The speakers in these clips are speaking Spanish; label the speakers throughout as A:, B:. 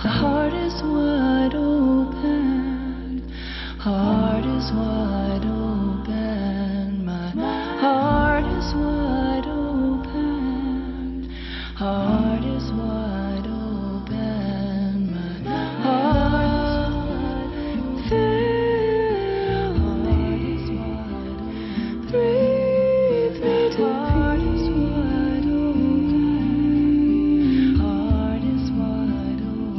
A: The heart is wide open, heart is wide open, my heart is wide open, heart is wide open, my heart fill me, breathe me to peace. Heart is wide open.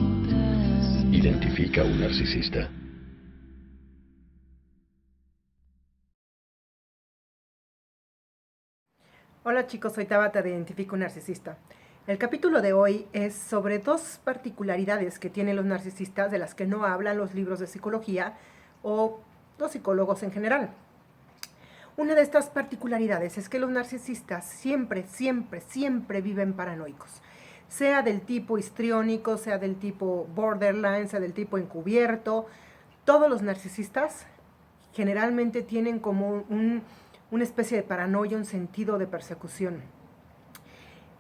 B: Identifica un narcisista.
C: Hola chicos, soy Tabata de Identifica un Narcisista. El capítulo de hoy es sobre dos particularidades que tienen los narcisistas de las que no hablan los libros de psicología o los psicólogos en general. Una de estas particularidades es que los narcisistas siempre viven paranoicos. Sea del tipo histriónico, sea del tipo borderline, sea del tipo encubierto. Todos los narcisistas generalmente tienen como una especie de paranoia, un sentido de persecución.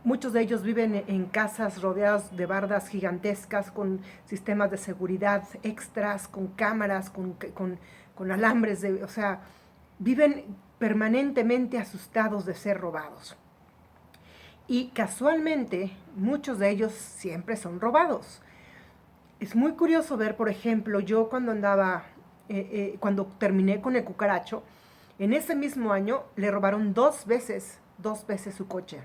C: Muchos de ellos viven en casas rodeados de bardas gigantescas, con sistemas de seguridad extras, con cámaras, con alambres, o sea, viven permanentemente asustados de ser robados. Y casualmente, muchos de ellos siempre son robados. Es muy curioso ver, por ejemplo, yo cuando cuando terminé con el cucaracho, en ese mismo año le robaron dos veces su coche.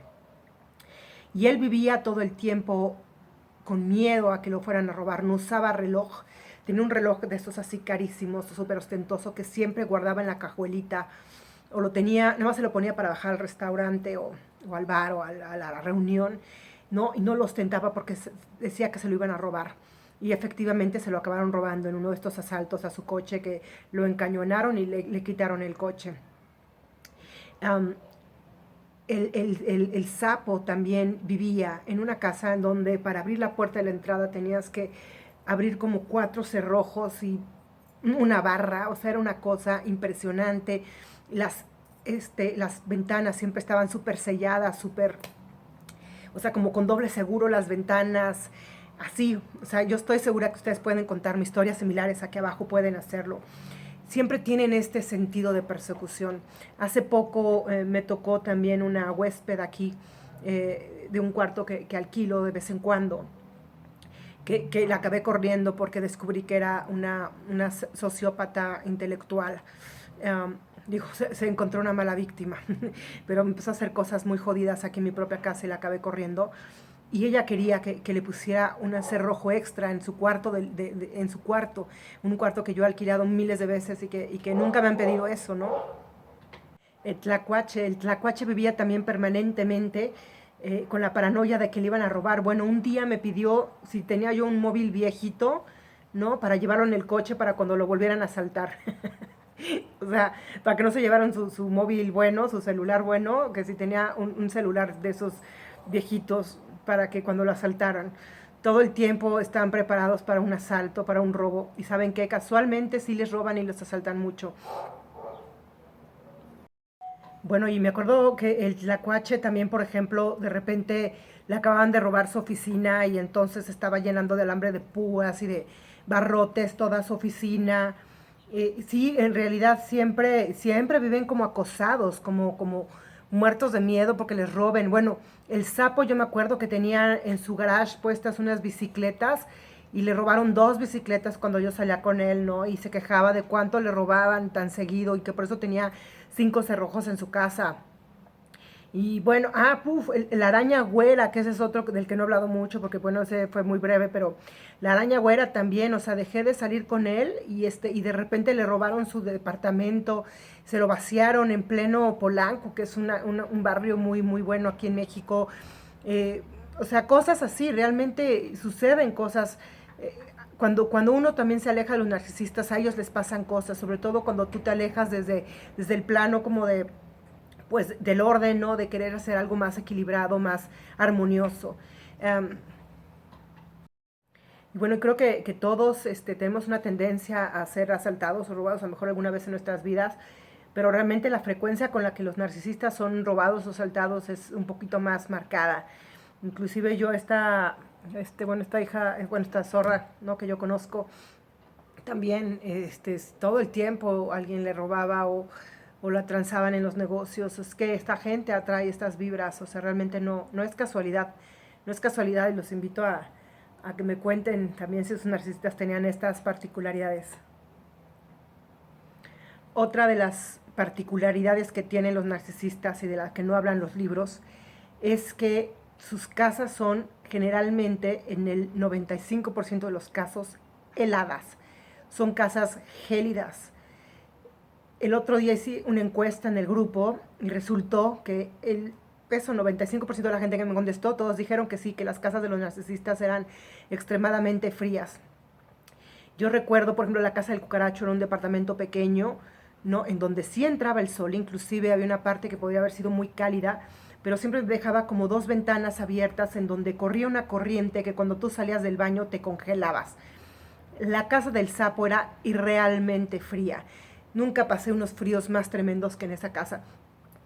C: Y él vivía todo el tiempo con miedo a que lo fueran a robar. No usaba reloj. Tenía un reloj de estos así carísimos, súper ostentoso, que siempre guardaba en la cajuelita. O lo tenía, nada más se lo ponía para bajar al restaurante o al bar o a la reunión, ¿no? Y no lo ostentaba porque decía que se lo iban a robar. Y efectivamente se lo acabaron robando en uno de estos asaltos a su coche, que lo encañonaron y le quitaron el coche. El sapo también vivía en una casa en donde para abrir la puerta de la entrada tenías que abrir como 4 cerrojos y una barra, o sea, era una cosa impresionante. Las ventanas siempre estaban súper selladas, o sea, como con doble seguro las ventanas, así. O sea, yo estoy segura que ustedes pueden contarme historias similares, aquí abajo pueden hacerlo. Siempre tienen este sentido de persecución. Hace poco me tocó también una huésped aquí, de un cuarto que alquilo de vez en cuando, que la acabé corriendo porque descubrí que era una sociópata intelectual. Se encontró una mala víctima, pero empezó a hacer cosas muy jodidas aquí en mi propia casa y la acabé corriendo. Y ella quería que le pusiera un cerrojo extra en su cuarto, en su cuarto, un cuarto que yo he alquilado miles de veces y que nunca me han pedido eso, ¿no? El tlacuache vivía también permanentemente con la paranoia de que le iban a robar. Bueno, un día me pidió si tenía yo un móvil viejito, ¿no? Para llevarlo en el coche para cuando lo volvieran a asaltar. O sea, para que no se llevaran su móvil bueno, su celular bueno, que si tenía un celular de esos viejitos para que cuando lo asaltaran, todo el tiempo están preparados para un asalto, para un robo. Y saben que casualmente sí les roban y los asaltan mucho. Bueno, y me acuerdo que el tlacuache también, por ejemplo, de repente le acababan de robar su oficina y entonces estaba llenando de alambre de púas y de barrotes toda su oficina. Sí, en realidad siempre viven como acosados, como muertos de miedo porque les roben. Bueno, el sapo yo me acuerdo que tenía en su garage puestas unas bicicletas y le robaron 2 bicicletas cuando yo salía con él, ¿no? Y se quejaba de cuánto le robaban tan seguido y que por eso tenía 5 cerrojos en su casa. Y bueno, la araña güera, que ese es otro del que no he hablado mucho porque bueno, ese fue muy breve, pero la araña güera también, o sea, dejé de salir con él y de repente le robaron su departamento, se lo vaciaron en pleno Polanco, que es un barrio muy bueno aquí en México. O sea, cosas así, realmente suceden cosas. Cuando uno también se aleja de los narcisistas, a ellos les pasan cosas, sobre todo cuando tú te alejas desde el plano como pues del orden, ¿no? De querer hacer algo más equilibrado, más armonioso. Y bueno, creo que todos tenemos una tendencia a ser asaltados o robados a lo mejor alguna vez en nuestras vidas, pero realmente la frecuencia con la que los narcisistas son robados o asaltados es un poquito más marcada. Inclusive yo bueno, esta hija, bueno, esta zorra, ¿no? Que yo conozco, también, todo el tiempo alguien le robaba o la transaban en los negocios. Es que esta gente atrae estas vibras, o sea, realmente no es casualidad, no es casualidad y los invito a que me cuenten también si sus narcisistas tenían estas particularidades. Otra de las particularidades que tienen los narcisistas y de las que no hablan los libros es que sus casas son generalmente, en el 95% de los casos, heladas. Son casas gélidas. El otro día hice una encuesta en el grupo y resultó que el 95% de la gente que me contestó, todos dijeron que sí, que las casas de los narcisistas eran extremadamente frías. Yo recuerdo, por ejemplo, la casa del cucaracho era un departamento pequeño, ¿no? En donde sí entraba el sol, inclusive había una parte que podía haber sido muy cálida, pero siempre dejaba como 2 ventanas abiertas en donde corría una corriente que cuando tú salías del baño te congelabas. La casa del sapo era irrealmente fría. Nunca pasé unos fríos más tremendos que en esa casa.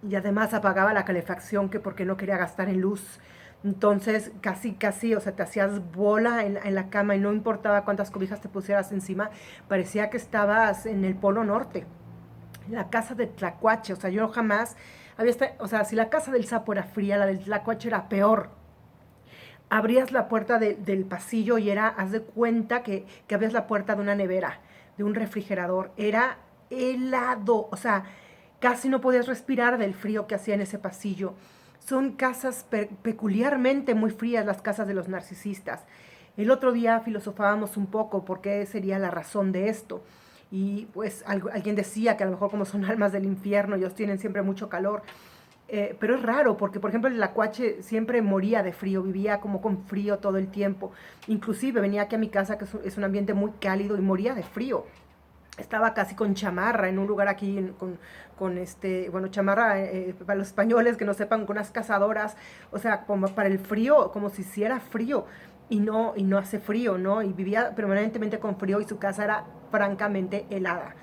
C: Y además apagaba la calefacción que porque no quería gastar en luz. Entonces casi, o sea, te hacías bola en la cama y no importaba cuántas cobijas te pusieras encima, parecía que estabas en el Polo Norte. La casa de Tlacuache, o sea, yo jamás o sea, si la casa del sapo era fría, la del Tlacuache era peor. Abrías la puerta del pasillo y era, haz de cuenta que abrías la puerta de una nevera, de un refrigerador. Era helado, o sea, casi no podías respirar del frío que hacía en ese pasillo. Son casas peculiarmente muy frías, las casas de los narcisistas. El otro día filosofábamos un poco por qué sería la razón de esto. Y pues alguien decía que a lo mejor como son almas del infierno, ellos tienen siempre mucho calor. Pero es raro porque, por ejemplo, el Tlacuache siempre moría de frío, vivía como con frío todo el tiempo. Inclusive venía aquí a mi casa, que es un ambiente muy cálido, y moría de frío. Estaba casi con chamarra en un lugar aquí bueno, chamarra para los españoles que no sepan, con unas cazadoras, o sea, como para el frío, como si hiciera frío, y no hace frío, ¿no? Y vivía permanentemente con frío y su casa era francamente helada.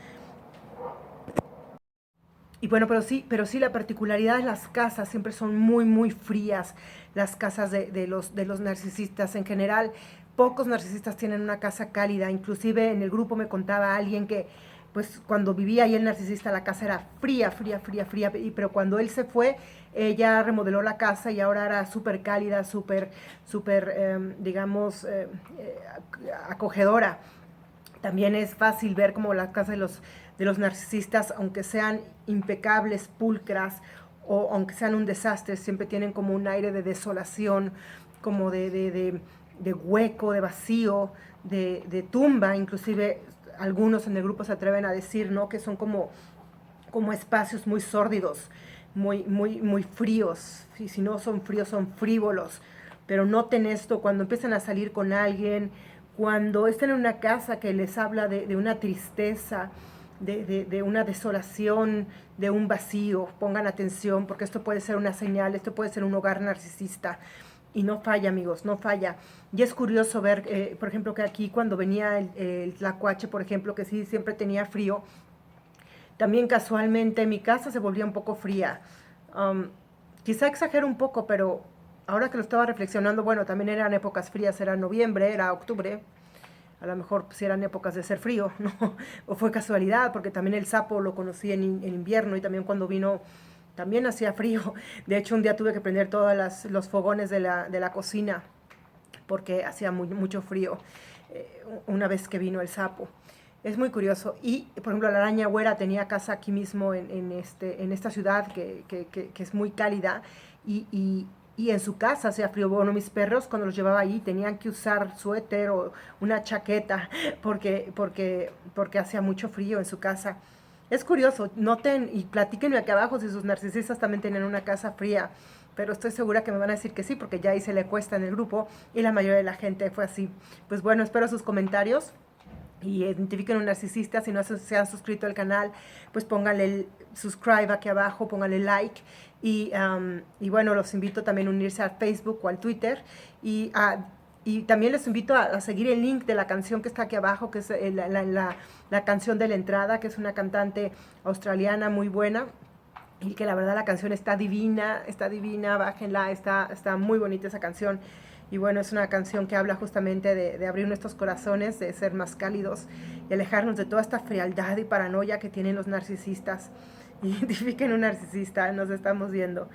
C: Y bueno, pero sí la particularidad de las casas siempre son muy, muy frías, las casas de los narcisistas en general. Pocos narcisistas tienen una casa cálida, inclusive en el grupo me contaba alguien que pues cuando vivía ahí el narcisista la casa era fría, fría, fría, fría, pero cuando él se fue, ella remodeló la casa y ahora era súper cálida, súper, digamos, acogedora. También es fácil ver como las casas de los narcisistas, aunque sean impecables, pulcras, o aunque sean un desastre, siempre tienen como un aire de desolación, como de hueco, de vacío, de tumba. Inclusive algunos en el grupo se atreven a decir, ¿no?, que son como espacios muy sórdidos, muy fríos. Y si no son fríos, son frívolos. Pero noten esto, cuando empiezan a salir con alguien, cuando están en una casa que les habla de una tristeza, de una desolación, de un vacío, pongan atención, porque esto puede ser una señal, esto puede ser un hogar narcisista. Y no falla, amigos, no falla. Y es curioso ver, por ejemplo, que aquí cuando venía el Tlacuache, por ejemplo, que sí siempre tenía frío, también casualmente mi casa se volvía un poco fría. Quizá exagero un poco, pero ahora que lo estaba reflexionando, bueno, también eran épocas frías, era noviembre, era octubre, a lo mejor pues, eran épocas de ser frío, ¿no? O fue casualidad, porque también el sapo lo conocí en invierno y también cuando vino también hacía frío. De hecho, un día tuve que prender todos los fogones de la cocina porque hacía mucho frío una vez que vino el sapo. Es muy curioso. Y, por ejemplo, la araña güera tenía casa aquí mismo en esta ciudad que es muy cálida y en su casa hacía frío. Bueno, mis perros cuando los llevaba ahí tenían que usar suéter o una chaqueta porque hacía mucho frío en su casa. Es curioso, noten y platíquenme aquí abajo si sus narcisistas también tienen una casa fría, pero estoy segura que me van a decir que sí, porque ya hice la encuesta en el grupo y la mayoría de la gente fue así. Pues bueno, espero sus comentarios y identifiquen un narcisista. Si no se han suscrito al canal, pues pónganle el subscribe aquí abajo, pónganle like y bueno, los invito también a unirse a Facebook o al Twitter y también les invito a seguir el link de la canción que está aquí abajo, que es la canción de la entrada, que es una cantante australiana muy buena y que la verdad la canción está divina, bájenla, está muy bonita esa canción. Y bueno, es una canción que habla justamente de abrir nuestros corazones, de ser más cálidos y alejarnos de toda esta frialdad y paranoia que tienen los narcisistas. Identifiquen un narcisista, nos estamos viendo.